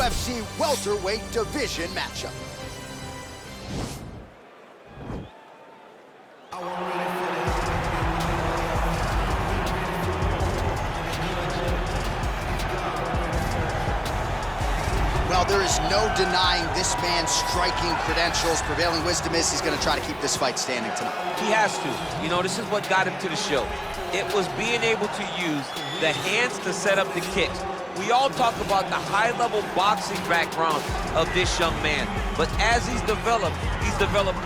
UFC welterweight division matchup. Well, there is no denying this man's striking credentials. Prevailing wisdom is he's going to try to keep this fight standing tonight. He has to. You know, this is what got him to the show. It was being able to use the hands to set up the kicks. We all talk about the high-level boxing background of this young man, but as he's developed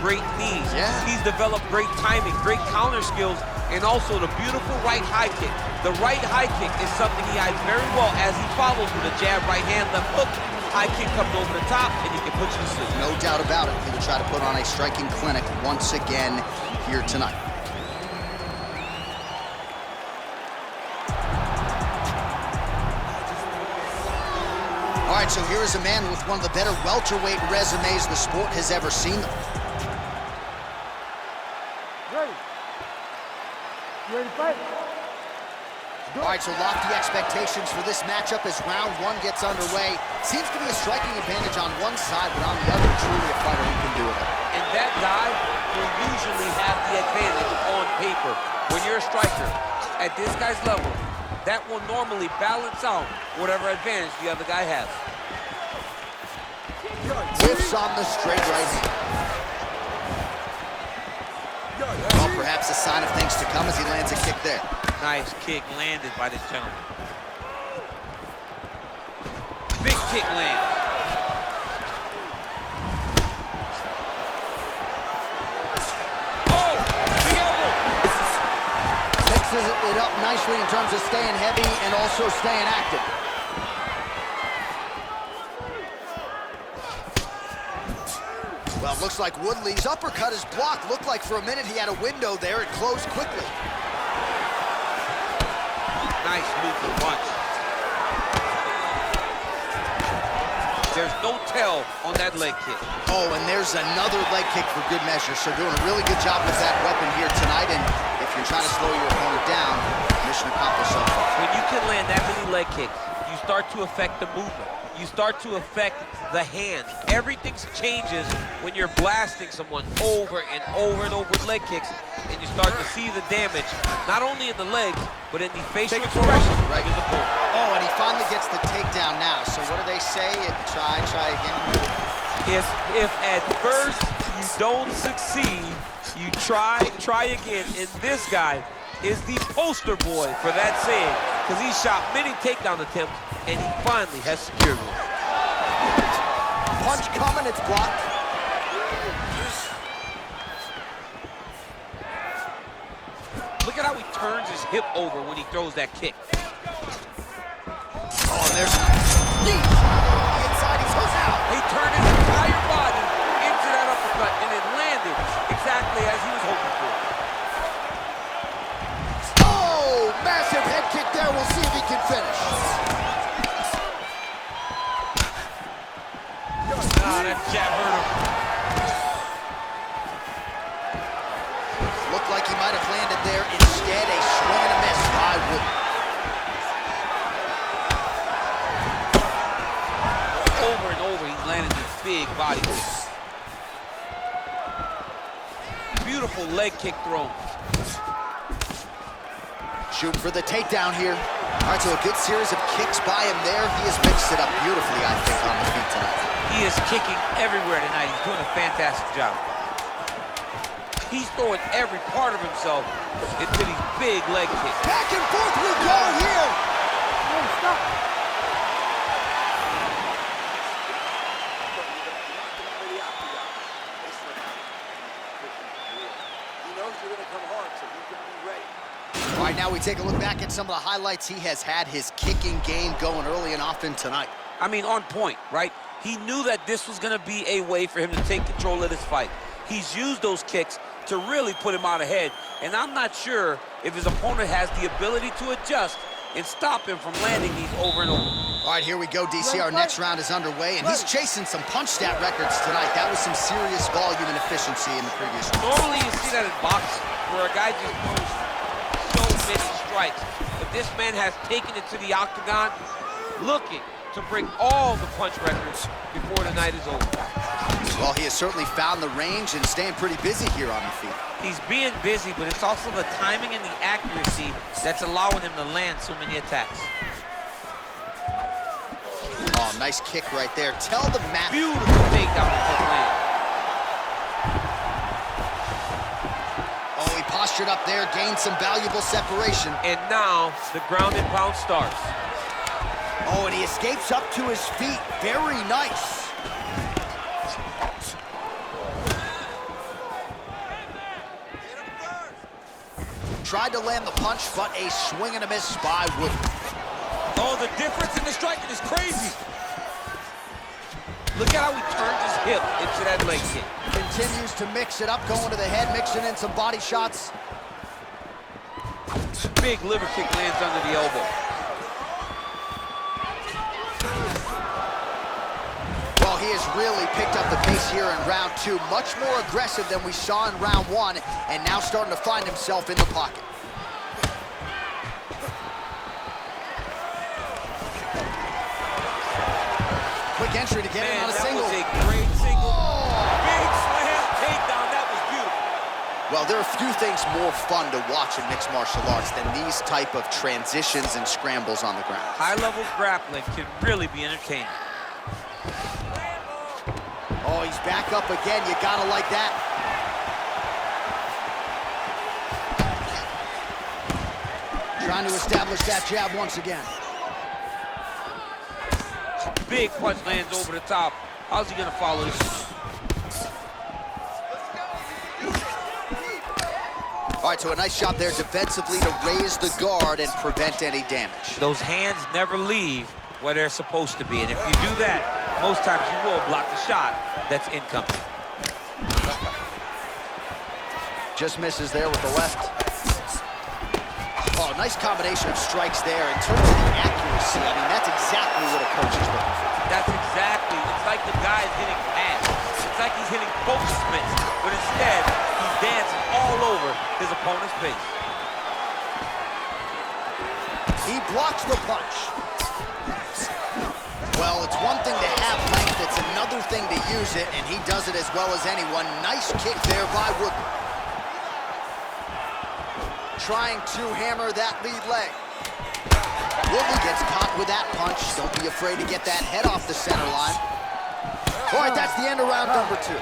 great knees. Yeah. He's developed great timing, great counter skills, and also the beautiful right high kick. The right high kick is something he hides very well as he follows with a jab, right hand, left hook. High kick comes over the top, and he can put you to sleep. No doubt about it. He will try to put on a striking clinic once again here tonight. All right, so here is a man with one of the better welterweight resumes the sport has ever seen. Ready? You ready to fight? All right, so lofty expectations for this matchup as round one gets underway. Seems to be a striking advantage on one side, but on the other, truly a fighter who can do it all. And that guy will usually have the advantage on paper. When you're a striker at this guy's level, that will normally balance out whatever advantage the other guy has. Whiffs on the straight right hand. Well, perhaps a sign of things to come as he lands a kick there. Nice kick landed by this gentleman. Big kick lands. Oh, big elbow. Mixes it up nicely in terms of staying heavy and also staying active. Well, it looks like Woodley's uppercut is blocked. Looked like for a minute he had a window there. It closed quickly. Nice movement, watch. There's no tell on that leg kick. Oh, and there's another leg kick for good measure. So doing a really good job with that weapon here tonight. And if you're trying to slow your opponent down, mission accomplished so far. When you can land that many leg kicks, you start to affect the movement. You start to affect the hands. Everything changes when you're blasting someone over and over and over with leg kicks, and you start to see the damage, not only in the legs, but in the facial expression right. of the opponent. Oh, and he finally gets the takedown now. So what do they say? Try again. If at first you don't succeed, you try again. And this guy is the poster boy for that saying, because he shot many takedown attempts, and he finally has secured one. Punch coming, it's blocked. Look at how he turns his hip over when he throws that kick. Oh, and there's knee. The inside, he goes out. He turned his entire body into that uppercut, and it landed exactly as he was hoping for. Oh, massive head kick there. We'll see if he can finish. Ah, that jab hurt him. Looked like he might have landed there. Instead, a swing and a miss by Wood. Over and over, he's landed these big body kicks. Beautiful leg kick thrown. Shooting for the takedown here. All right, so a good series of kicks by him there. He has mixed it up beautifully, I think, on the feet tonight. He is kicking everywhere tonight. He's doing a fantastic job. He's throwing every part of himself into these big leg kicks. Back and forth we go here. Stop. All right, now we take a look back at some of the highlights. He has had his kicking game going early and often tonight. I mean, on point, right? He knew that this was going to be a way for him to take control of this fight. He's used those kicks to really put him out ahead, and I'm not sure if his opponent has the ability to adjust and stop him from landing these over and over. All right, here we go, DC. Our next round is underway, and he's chasing some punch stat records tonight. That was some serious volume and efficiency in the previous round. Normally you see that in boxing, where a guy just throws so many strikes. But this man has taken it to the octagon, looking to to break all the punch records before the night is over. Well, he has certainly found the range and staying pretty busy here on the feet. He's being busy, but it's also the timing and the accuracy that's allowing him to land so many attacks. Oh, nice kick right there. Tell the mat. Beautiful takedown from land. Oh, he postured up there, gained some valuable separation. And now the ground and pound starts. Oh, and he escapes up to his feet. Very nice. Tried to land the punch, but a swing and a miss by Wood. Oh, the difference in the striking is crazy. Look at how he turned his hip into that leg kick. Continues to mix it up, going to the head, mixing in some body shots. Big liver kick lands under the elbow. Well, he has really picked up the pace here in round 2. Much more aggressive than we saw in round 1, and now starting to find himself in the pocket. Quick entry to get in on a single. That was a great single. Big slam takedown. That was beautiful. Well, there are few things more fun to watch in mixed martial arts than these type of transitions and scrambles on the ground. High-level grappling can really be entertaining. Oh, he's back up again. You gotta like that. Trying to establish that jab once again. Big punch lands over the top. How's he gonna follow this? All right, so a nice shot there defensively to raise the guard and prevent any damage. Those hands never leave where they're supposed to be, and if you do that, most times you will block the shot that's incoming. Just misses there with the left. Oh, nice combination of strikes there. In terms of the accuracy, I mean, that's exactly what a coach is looking for. That's exactly, it's like the guy is hitting pads. It's like he's hitting Smiths, but instead, he's dancing all over his opponent's face. He blocks the punch. Well, it's one thing to have length, it's another thing to use it, and he does it as well as anyone. Nice kick there by Woodley. Trying to hammer that lead leg. Woodley gets caught with that punch. Don't be afraid to get that head off the center line. All right, that's the end of round number 2.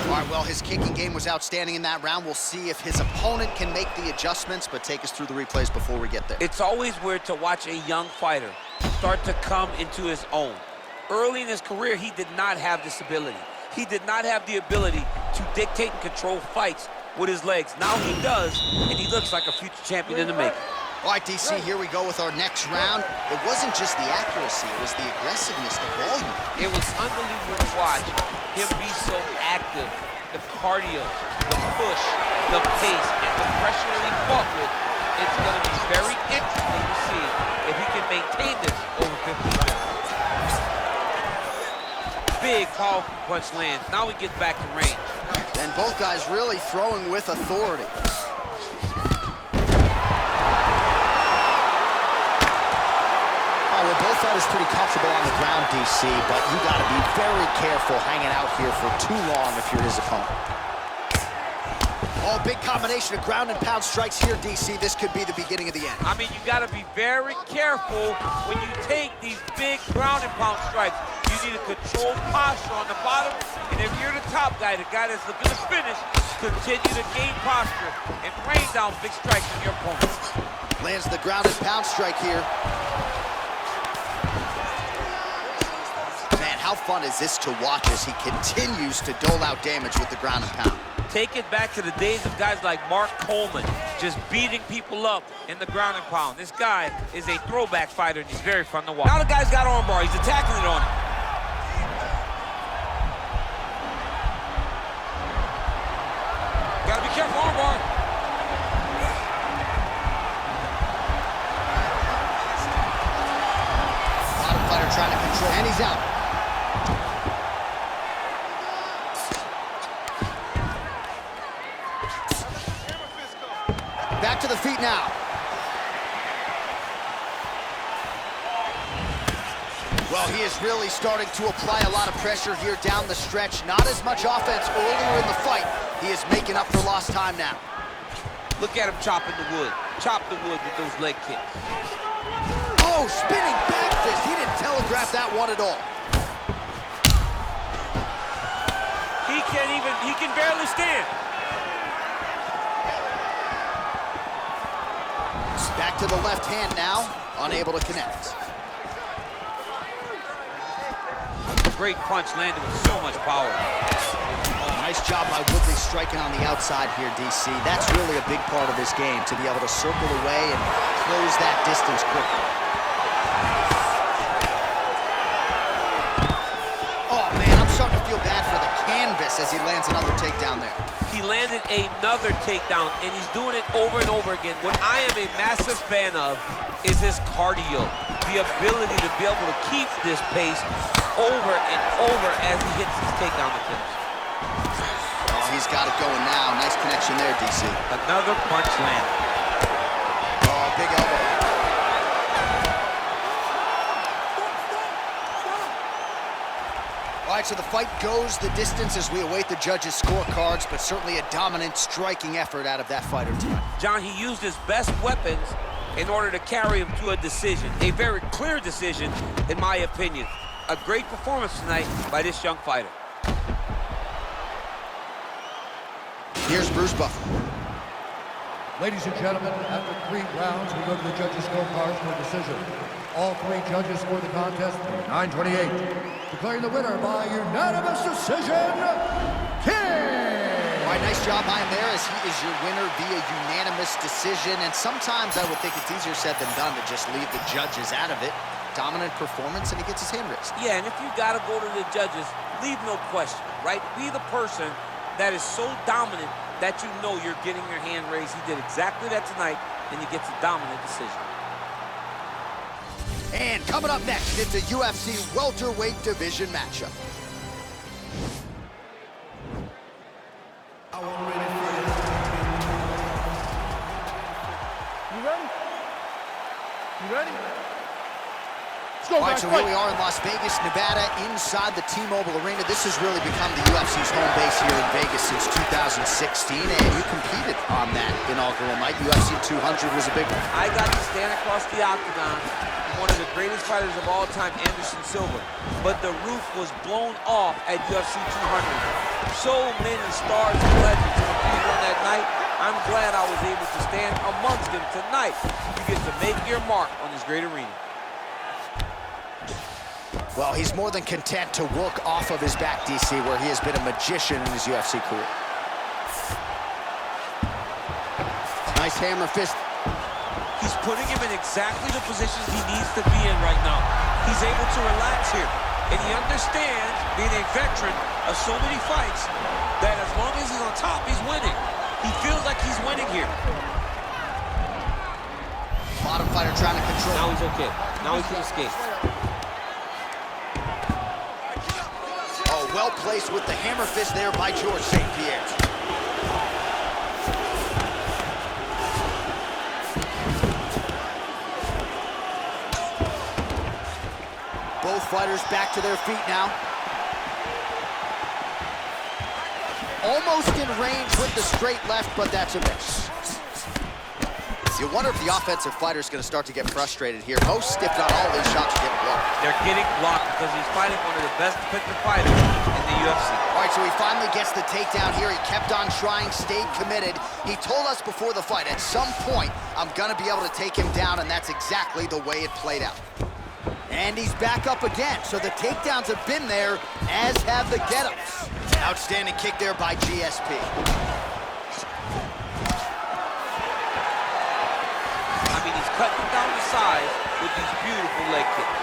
All right, well, his kicking game was outstanding in that round. We'll see if his opponent can make the adjustments, but take us through the replays before we get there. It's always weird to watch a young fighter start to come into his own. Early in his career, he did not have this ability. He did not have the ability to dictate and control fights with his legs. Now he does, and he looks like a future champion in the making. All right, DC, here we go with our next round. It wasn't just the accuracy, it was the aggressiveness, the volume. It was unbelievable to watch him be so active. The cardio, the push, the pace, and the pressure that he fought with. It's going to be very interesting to see if he can maintain this over 15 minutes. Big, powerful punch lands. Now he gets back to range. And both guys really throwing with authority. Oh, well, both fighters pretty comfortable on the ground, DC, but you got to be very careful hanging out here for too long if you're his opponent. Oh, big combination of ground and pound strikes here, DC. This could be the beginning of the end. I mean, you got to be very careful when you take these big ground and pound strikes. You need a controlled posture on the bottom, and if you're the top guy, the guy that's looking to finish, continue to gain posture and rain down big strikes on your opponent. Lands the ground and pound strike here. Man, how fun is this to watch as he continues to dole out damage with the ground and pound. Take it back to the days of guys like Mark Coleman, just beating people up in the ground and pound. This guy is a throwback fighter, and he's very fun to watch. Now the guy's got armbar. He's attacking it on him. Gotta be careful, armbar. Bottom fighter trying to control, and he's out. Back to the feet now. Well, he is really starting to apply a lot of pressure here down the stretch. Not as much offense earlier in the fight. He is making up for lost time now. Look at him chopping the wood. Chop the wood with those leg kicks. Oh, spinning back fist. He didn't telegraph that one at all. He can barely stand. Back to the left hand now, unable to connect. Great punch landed with so much power. Nice job by Woodley striking on the outside here, DC. That's really a big part of this game, to be able to circle away and close that distance quickly. Oh, man, I'm starting to feel bad for the canvas as he lands another takedown there. He landed another takedown, and he's doing it over and over again. What I am a massive fan of is his cardio, the ability to be able to keep this pace over and over as he hits his takedown attempts. Oh, he's got it going now. Nice connection there, DC. Another punch landed. Oh, big elbow. All right, so the fight goes the distance as we await the judges' scorecards, but certainly a dominant striking effort out of that fighter tonight. John, he used his best weapons in order to carry him to a decision, a very clear decision, in my opinion. A great performance tonight by this young fighter. Here's Bruce Buffer. Ladies and gentlemen, after 3 rounds, we go to the judges' scorecards for a decision. All 3 judges scored the contest 9-28, declaring the winner by unanimous decision, King! All right, nice job by him there, as he is your winner via unanimous decision. And sometimes I would think it's easier said than done to just leave the judges out of it. Dominant performance, and he gets his hand raised. Yeah, and if you got to go to the judges, leave no question, right? Be the person that is so dominant that you know you're getting your hand raised. He did exactly that tonight, and he gets a dominant decision. And coming up next, it's a UFC welterweight division matchup. You ready? You ready? All right, so here we are in Las Vegas, Nevada, inside the T-Mobile Arena. This has really become the UFC's home base here in Vegas since 2016, and you competed on that inaugural night. UFC 200 was a big one. I got to stand across the octagon with one of the greatest fighters of all time, Anderson Silva, but the roof was blown off at UFC 200. So many stars and legends competed on that night. I'm glad I was able to stand amongst them tonight. You get to make your mark on this great arena. Well, he's more than content to work off of his back, DC, where he has been a magician in his UFC career. Nice hammer fist. He's putting him in exactly the positions he needs to be in right now. He's able to relax here, and he understands, being a veteran of so many fights, that as long as he's on top, he's winning. He feels like he's winning here. Bottom fighter trying to control. Now he's okay. Now he can escape. Oh, well placed with the hammer fist there by George St. Pierre. Both fighters back to their feet now. Almost in range with the straight left, but that's a miss. You wonder if the offensive fighter is going to start to get frustrated here. Most, if not all, these shots are getting blocked. They're getting blocked because he's fighting one of the best defensive fighters in the UFC. All right, so he finally gets the takedown here. He kept on trying, stayed committed. He told us before the fight, at some point, I'm going to be able to take him down, and that's exactly the way it played out. And he's back up again, so the takedowns have been there, as have the get-ups. Outstanding kick there by GSP. I mean, he's cutting down the size with these beautiful leg kicks.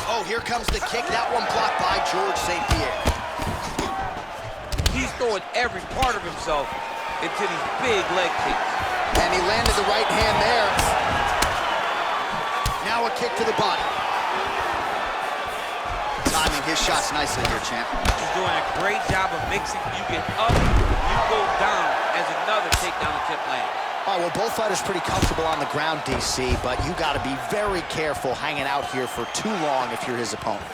Oh, here comes the kick. That one blocked by George St. Pierre. He's throwing every part of himself into these big leg kicks. And he landed the right hand there. Now a kick to the body. Timing his shots nicely here, champ. He's doing a great job of mixing. You get up, you go down as another takedown attempt lands. All right, well, both fighters pretty comfortable on the ground, DC, but you got to be very careful hanging out here for too long if you're his opponent.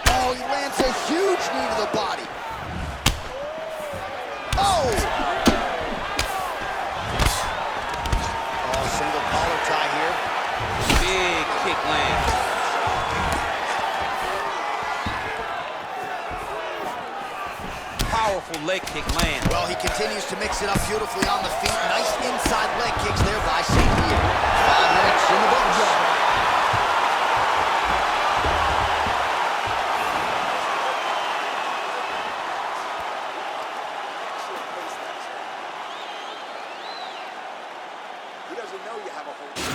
Oh, he lands a huge knee to the body. Oh! Oh, single collar tie here. Big kick lands. Powerful leg kick lands. Well, he continues to mix it up beautifully on the feet. Nice inside leg kicks there by St. Pierre. 5 minutes in the books.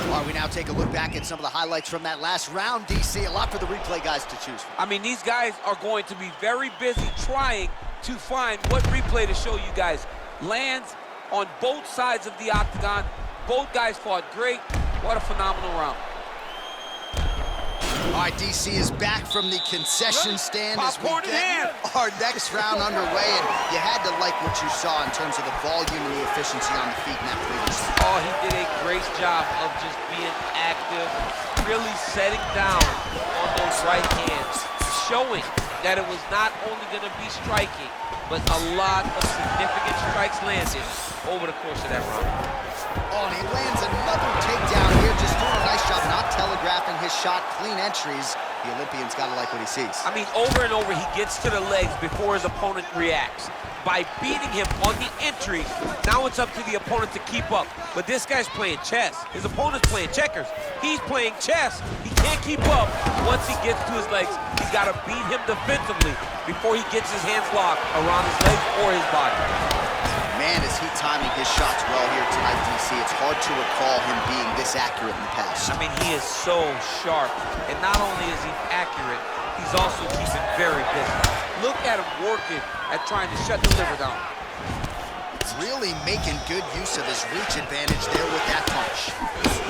All right, we now take a look back at some of the highlights from that last round, DC. A lot for the replay guys to choose from. I mean, these guys are going to be very busy trying to find what replay to show you guys. Lands on both sides of the octagon. Both guys fought great. What a phenomenal round. All right, DC is back from the concession stand as we Popcorn in hand. get our next round underway, and you had to like what you saw in terms of the volume and the efficiency on the feet in that previous. Oh, he did a great job of just being active, really setting down on those right hands, showing that it was not only going to be striking, but a lot of significant strikes landed over the course of that round. Oh, and he lands another takedown here, just doing a nice job not telegraphing his shot, clean entries. The Olympian's got to like what he sees. I mean, over and over, he gets to the legs before his opponent reacts. By beating him on the entry, now it's up to the opponent to keep up. But this guy's playing chess. His opponent's playing checkers. He's playing chess. He can't keep up. Once he gets to his legs, he's got to beat him defensively before he gets his hands locked around his legs or his body. Man, is he timing his shots well here tonight, DC. It's hard to recall him being this accurate in the past. I mean, he is so sharp. And not only is he accurate, he's also keeping very busy. Look at him working at trying to shut the liver down. Really making good use of his reach advantage there with that punch.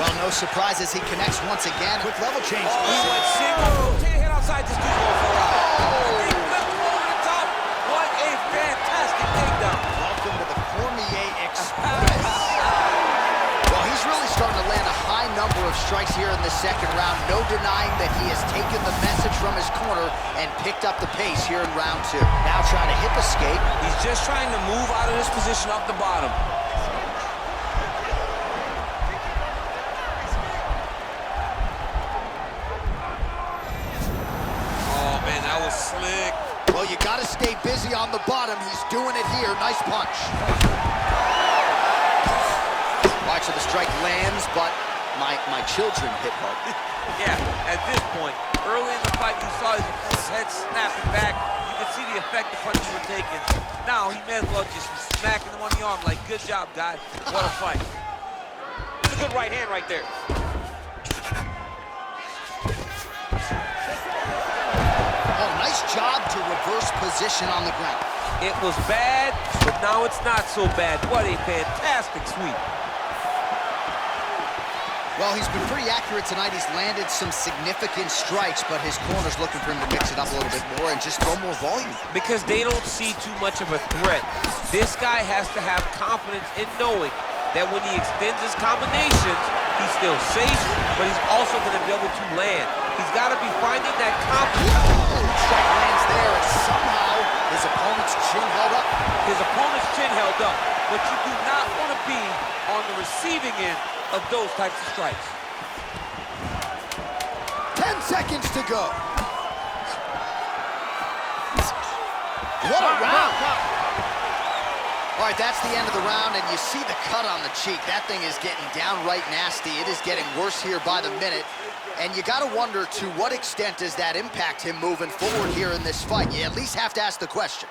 Well, no surprises, he connects once again. Quick level change. Oh, he went single. Rotate head outside. This dude's going for a ride. He flipped over the top. What a fantastic takedown. Welcome to the Cormier Express. Well, he's really starting to land a high number of strikes here in the second round. No denying that he has taken the message from his corner and picked up the pace here in round 2. Now trying to hip escape. He's just trying to move out of this position off the bottom. Oh, man, that was slick. Well, you got to stay busy on the bottom. He's doing it here. Nice punch. All right, so the strike lands, but my children hit hard. Yeah, at this point, early in the fight, you saw his opponent's head snapping back. You could see the effect the punches were taking. Now, he may as well just be smacking him on the arm like, good job, guy. What a fight. It's a good right hand right there. Oh, nice job to reverse position on the ground. It was bad, but now it's not so bad. What a fantastic sweep. Well, he's been pretty accurate tonight. He's landed some significant strikes, but his corner's looking for him to mix it up a little bit more and just throw more volume. Because they don't see too much of a threat. This guy has to have confidence in knowing that when he extends his combinations, he's still safe, but he's also going to be able to land. He's got to be finding that confidence. Strike lands there, and somehow his opponent's chin held up. His opponent's chin held up, but you do not want to be on the receiving end of those types of strikes. 10 seconds to go. What a round. All right, that's the end of the round, and you see the cut on the cheek. That thing is getting downright nasty. It is getting worse here by the minute. And you got to wonder, to what extent does that impact him moving forward here in this fight? You at least have to ask the question.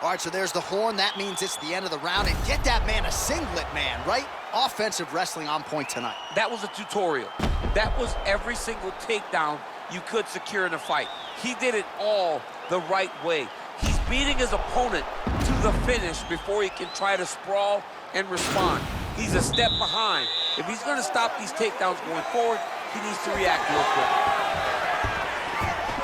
All right, so there's the horn. That means it's the end of the round. And get that man a singlet, man, right? Offensive wrestling on point tonight. That was a tutorial. That was every single takedown you could secure in a fight. He did it all the right way. He's beating his opponent to the finish before he can try to sprawl and respond. He's a step behind. If he's going to stop these takedowns going forward, he needs to react real quick.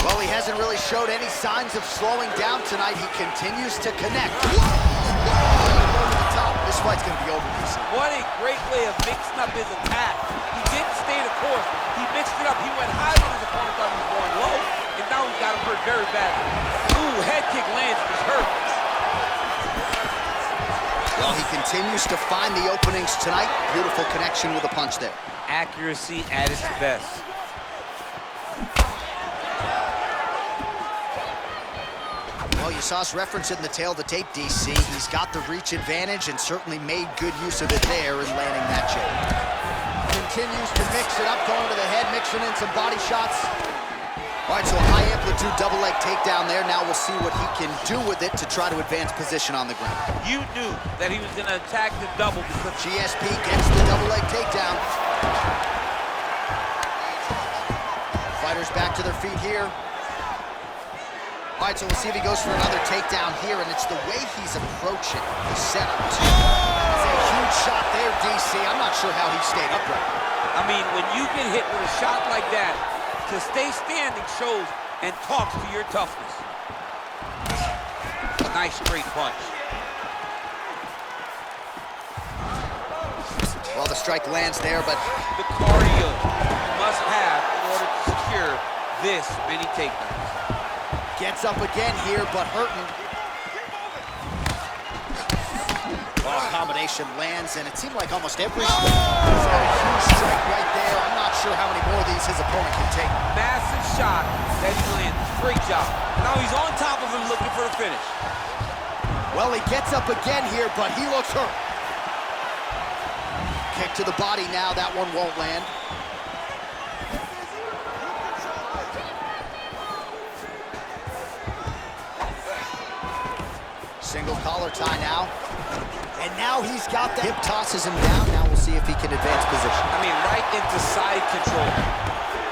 Well, Well, he hasn't really showed any signs of slowing down tonight. He continues to connect. Over the top. This fight's going to be over, DC. What a great way of mixing up his attack. He didn't stay the course. He mixed it up. He went high when his opponent thought he was going low, and now he's got him hurt very badly. Ooh, head kick lands, he's hurt. Well, he continues to find the openings tonight. Beautiful connection with a punch there. Accuracy at its best. Well, you saw us referencing the tail of the tape, DC. He's got the reach advantage and certainly made good use of it there in landing that jab. Continues to mix it up, going to the head, mixing in some body shots. All right, so a high amplitude double leg takedown there. Now we'll see what he can do with it to try to advance position on the ground. You knew that he was going to attack the double because GSP gets the double leg takedown. Fighters back to their feet here. All right, so we'll see if he goes for another takedown here, and it's the way he's approaching the setup. It's a huge shot there, DC. I'm not sure how he stayed upright. I mean, when you get hit with a shot like that, to stay standing shows and talks to your toughness. A nice straight punch. Well, the strike lands there, but The cardio you must have in order to secure this many takedowns. gets up again here, but hurting. Well, combination lands, and it seemed like almost every he's got a huge strike right there. I'm not sure how many more of these his opponent can take. Massive shot that he lands. Great job. Now he's on top of him looking for a finish. Well, he gets up again here, but he looks hurt. Kick to the body now. That one won't land. Single collar tie now. And now he's got the hip, tosses him down. Now we'll see if he can advance position. I mean, right into side control.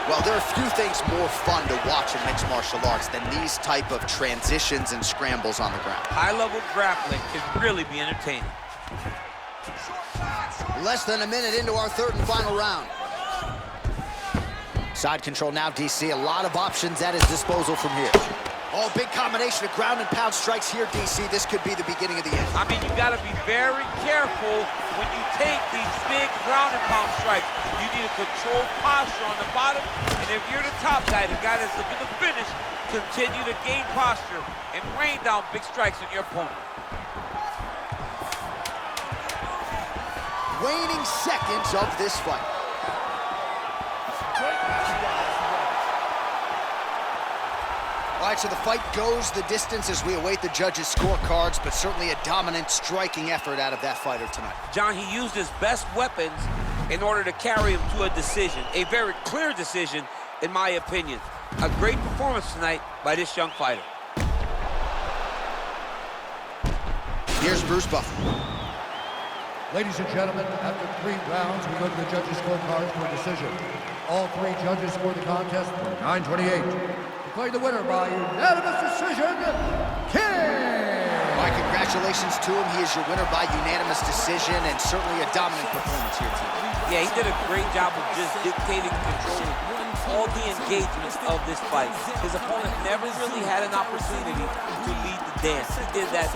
Well, there are few things more fun to watch in mixed martial arts than these type of transitions and scrambles on the ground. High-level grappling can really be entertaining. Less than a minute into our third and final round. Side control now, DC. A lot of options at his disposal from here. Oh, big combination of ground and pound strikes here, DC. This could be the beginning of the end. I mean, you got to be very careful when you take these big ground and pound strikes. You need a controlled posture on the bottom, and if you're the top guy, the guy that's looking to finish, continue to gain posture and rain down big strikes on your opponent. Waning seconds of this fight. All right, so the fight goes the distance as we await the judges' scorecards, but certainly a dominant striking effort out of that fighter tonight. John, he used his best weapons in order to carry him to a decision, a very clear decision, in my opinion. A great performance tonight by this young fighter. Here's Bruce Buffer. Ladies and gentlemen, after 3 rounds, we go to the judges' scorecards for a decision. All 3 judges scored the contest for 9-28. Declaring the winner by unanimous decision, King! My congratulations to him. He is your winner by unanimous decision, and certainly a dominant performance here tonight. Yeah, he did a great job of just dictating and controlling all the engagements of this fight. His opponent never really had an opportunity to lead the dance. He did that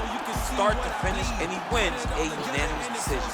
start to finish, and he wins a unanimous decision.